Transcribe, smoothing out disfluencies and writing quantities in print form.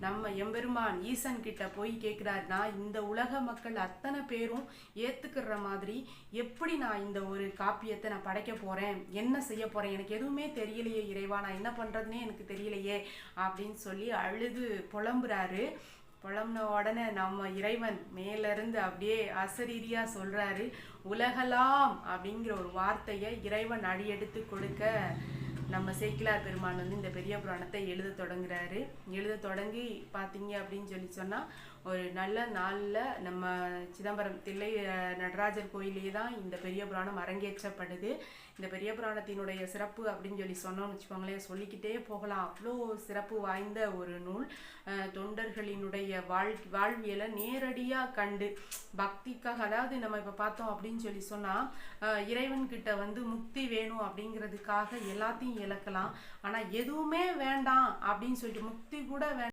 நம்ம எம்பெருமான் ஈசன் கிட்ட போய் கேட்குறாரு, நான் இந்த உலக மக்கள் அத்தனை பேரும் ஏத்துக்கிற மாதிரி எப்படி நான் இந்த ஒரு காப்பியத்தை நான் படைக்க போறேன், என்ன செய்ய போறேன், எனக்கு எதுவுமே தெரியலையே இறைவா, நான் என்ன பண்றதுன்னே எனக்கு தெரியலையே அப்படின்னு சொல்லி அழுது புலம்புறாரு. புலம்புன உடனே நம்ம இறைவன் மேலிருந்து அப்படியே அசரீரியா சொல்றாரு, உலகலாம் அப்படிங்கிற ஒரு வார்த்தையை இறைவன் அடியெடுத்து கொடுக்க நம்ம சேக்கிழார் பெருமான் இந்த பெரிய புராணத்தை எழுத தொடங்குறாரு. எழுத தொடங்கி பார்த்தீங்க அப்படின்னு சொன்னால் ஒரு நல்ல நாளில் நம்ம சிதம்பரம் தில்லை நடராஜர் கோயிலே தான் இந்த பெரிய புராணம் அரங்கேற்றப்படுது. இந்த பெரிய புராணத்தினுடைய சிறப்பு அப்படின்னு சொன்னோம்னு வச்சுக்கோங்களேன், சொல்லிக்கிட்டே போகலாம். அவ்வளோ சிறப்பு வாய்ந்த ஒரு நூல். தொண்டர்களினுடைய வாழ்வியலை நேரடியாக கண்டு பக்திக்காக, அதாவது நம்ம இப்போ பார்த்தோம் அப்படின்னு சொன்னால் இறைவன்கிட்ட முக்தி வேணும் அப்படிங்கிறதுக்காக எல்லாத்தையும் இழக்கலாம். ஆனால் எதுவுமே வேண்டாம் அப்படின்னு சொல்லிட்டு முக்தி கூட